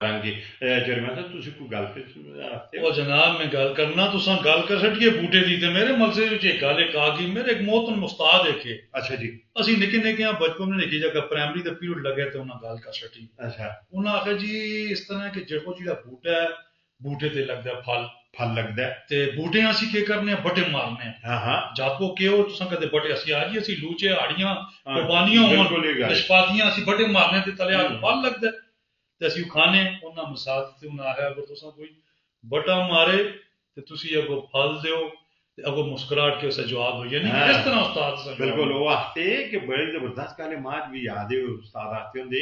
करांगे जरमन साहब तुसी कोई गल आखते ओ हो जनाब मैं गल करना तुसा गल कर छड़िए बूटे दी ते मेरे मगजे विच एक गल एक आ गई मेरे एक मोहतरम उस्ताद है के अच्छा जी ਅਸੀਂ ਨਿੱਕੇ ਨਿੱਕੇ ਆ ਬਚਪਨ में निक्की जगह प्राइमरी ਦਾ ਪੀਰੀਅਡ ਲੱਗਿਆ ਤੇ ਉਹਨਾਂ ਗੱਲ ਕਰ ਛੱਡੀ अच्छा ਉਹਨਾਂ ਆਖਿਆ ਜੀ ਇਸ ਤਰ੍ਹਾਂ ਕਿ ਜਿਹੜਾ ਜਿਹੜਾ ਬੂਟਾ ਹੈ ਬੂਟੇ ਤੇ ਲੱਗਦਾ ਫਲ फल लगता है ਤੇ ਬੂਟੇ ਅਸੀਂ ਕੀ ਕਰਨੇ ਆ ਬਟੇ ਮਾਰਨੇ ਆ हाँ हाँ ਜਾਪੋ ਕਿਉਂ ਤੁਸੀਂ ਕਦੇ ਬਟੇ ਅਸੀਂ ਆ ਜੀ ਅਸੀਂ ਲੂਚੇ ਹਾੜੀਆਂ हाँ, ਕੁਰਬਾਨੀਆਂ ਹੋਣ बिल्कुल ये गल है। ਨਿਸ਼ਪਾਤੀਆਂ ਅਸੀਂ ਬਟੇ ਮਾਰਨੇ ਤੇ ਤਲੇ ਆ ਫਲ ਲੱਗਦਾ ਤੇ ਅਸੀਂ ਉਹ ਖਾਣੇ ਉਹਨਾਂ ਮਸਾਦ ਤੇ ਉਹਨਾਂ ਆਇਆ ਅਗਰ ਤੁਸੀਂ ਕੋਈ ਬਟਾ ਮਾਰੇ ਤੇ ਤੁਸੀਂ ਅਗੋ ਫਲ ਦਿਓ ਤੇ ਅਗੋ ਮੁਸਕਰਾਟ ਕੇ ਉਸੇ ਜਵਾਬ ਹੋਈਏ ਨਹੀਂ हाँ, ਇਸ ਤਰ੍ਹਾਂ ਉਸਤਾਦ ਸਾਹਿਬ बिल्कुल वो आखते कि बड़े जबरदस्त कलिमात भी याद है उस्ताद आखते होंगे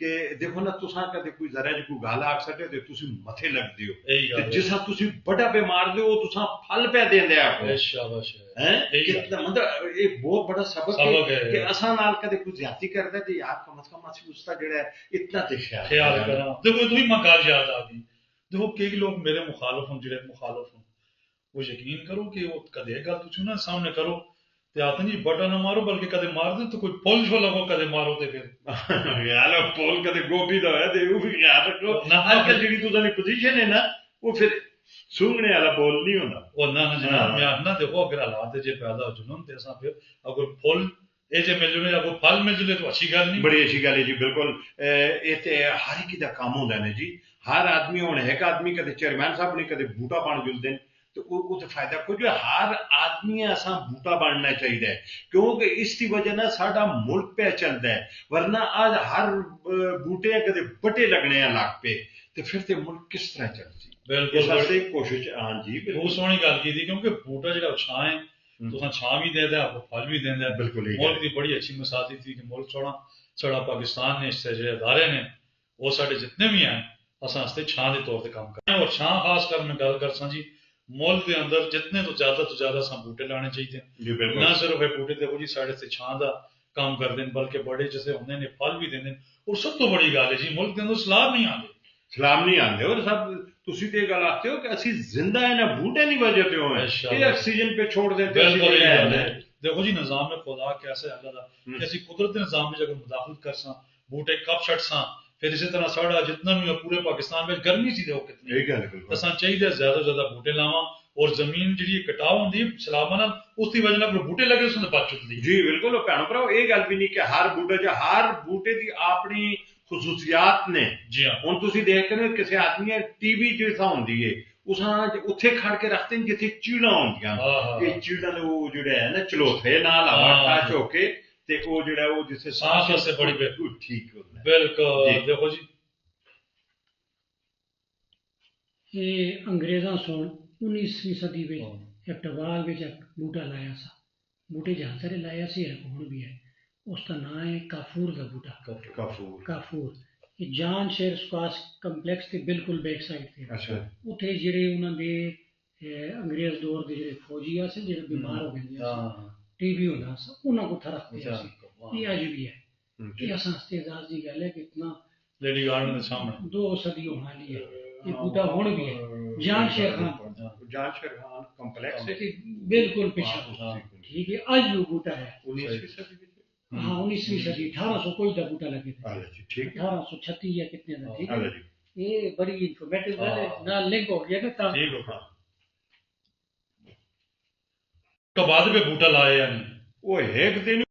कि देखो ना तुसा कदे कोई जरा जी कोई गल आख सके ते तुसी मथे लगदे हो ਇਹੀ ते ਗੱਲ ਹੈ जिसा तुसी बड़ा पे मार दे हो तुसा फल पे देंदे आपको शाबाश हैं यही गल कितना मतलब एक बहुत बड़ा सबक सबक है है। कि असा नाल कदे कोई ज्यादती करदा है ते यार कम से कम असि उसका जेड़ा है इतना ते ख्याल करा देखो तुम्हें मैं गल याद आ गई देखो कई लोग मेरे मुखालफ हों जेड़े मुखालफ हों वो यकीन करो कि वो कदे गल तुसी ना सामने करो ते आते नहीं बटा ना मारो बल्कि कदे मार दे तो कोई पुल छो लगो कदे मारो ते फिर यार पोल कदे गोभी दा है ते वो भी ख्याल रखो ना आजकल जेड़ी तुसा दी पोजीशन है ना वो फिर सूंघने वाला बोल नहीं होता वो ना ना जनाब मैं आखना देखो अगर हालात जे पैदा हो जुनून ते असां फिर अगर फुल ए जे मिल जुले अगर फल मिल जुले तो अच्छी गल नहीं बड़ी अच्छी गल है जी बिल्कुल ये ते हर एक दा काम होंदा है जी हर आदमी हुण एक आदमी कदे चेयरमैन साहब ने कदे बूटा बन जुलदे न तो वो तो फायदा कुछ हर आदमी असा बूटा बनना चाहिए क्योंकि इसकी वजह ना साडा मुल्क पे चलता है वरना आज हर बूटे कदे बटे लगने लग पे तो फिर ते मुल्क किस तरह चलती बिल्कुल इस वास्ते कोशिश हाँ जी बहुत बिल्कुल सोहनी गल की थी क्योंकि बूटा जो छां है तुसा छां भी देता है आपको फल भी देता है बिल्कुल यही मुल्क की बड़ी अच्छी मिसाल थी कि मुल्क छोड़ा साड़ा पाकिस्तान ने इससे जो अदारे ने वो साढ़े जितने भी हैं असा इससे छां के तौर पर काम करें और छां खास कर मैं गल कर जी मुल्क के अंदर जितने तो ज्यादा असा बूटे लाने चाहिए जी बिल्कुल ना सिर्फ ये बूटे देखो जी साढ़े से छां का काम करते हैं बल्कि बड़े जैसे होंगे ने फल भी देंगे और सब तो बड़ी गल है जी मुल्क के अंदर सलाह नहीं आते सलाम नहीं आते और सब तुसी ते गल आखते हो कि असि जिंदा है ना बूटे नहीं वजह ते हो ये ऑक्सीजन पे छोड़ देते हैं बिल्कुल यही गल है देखो जी निजाम में खुदा कैसे अल्लाह दा कि असि कुदरत निजाम में अगर मुदाखलत कर सा बूटे कब छट सा फिर इसी तरह साड़ा जितना भी है पूरे पाकिस्तान में गर्मी सी देखो कितनी यही गल है बिल्कुल असा चाहिए ज्यादा बूटे लावा और जमीन जी कटाव होंगी सलाबा नाल उसकी वजह नाल बूटे लगे उसने बच चुकती जी बिल्कुल भैन भराओ ये गल भी नहीं कि हर बूटे च हर बूटे की अपनी खसूसियात ने जी हाँ हुण तुसीं देखते हो किसी आदमी टीवी जिसा होंदी है उसां उत्थे खड़ के रखते हैं जिथे चीड़ां होंदियां हाँ हाँ ये चीड़ां दे वो जेह्ड़े है ना चलोथे नाल हवा हाँ। टच होके ते वो जेह्ड़ा वो जिसे सांस वास्ते बड़ी बिल्कुल ठीक होंदा है बिल्कुल जी। देखो जी ये अंग्रेज़ां सोण 19वीं सदी में एक टवाल में एक बूटा लाया सा बूटे जहाँ सारे लाया सी है हुण भी है उसका नाम है काफूर का बूटा कफूर काफूर ये जान शेर स्क्वास कंपलैक्स के बिल्कुल बैक साइड थे अच्छा उत्थे ਜਿਹੜੇ ਉਹਨਾਂ ਦੇ ਅੰਗਰੇਜ਼ ਦੌਰ ਦੇ ਜਿਹੜੇ ਫੌਜੀ ਆ ਸੀ ਜਿਹੜੇ ਬਿਮਾਰ ਹੋ ਗਏ ਸੀ हाँ टीबी ਹੁੰਦਾ ਸੀ ਉਹਨਾਂ ਕੋ ਥਰਕਦੇ अच्छा ਸੀ ਇਹ ਅੱਜ ਵੀ ਹੈ ਇਹ ਅਸਾਂ ਇਸਤੇਜ਼ਾਜ਼ ਦੀ ਗੱਲ ਹੈ ਕਿ ਇਤਨਾ लेडी गार्डन के सामने दो सदी होने वाली है ये बूटा हुण भी है जान शेर खान जान शेर खान कॉम्प्लेक्स है के बिल्कुल पीछे हाँ। ठीक है आज भी बूटा है 19वीं सदी में हाँ 19वीं सदी 1800 कोई का बूटा लगे थे अच्छा जी ठीक है 1836 या कितने का ठीक है अच्छा जी ये बड़ी इंफॉर्मेटिव है हाँ। ना लिंक हो गया ना ता ठीक हो तो बाद में बूटा लाया या नहीं वो एक दिन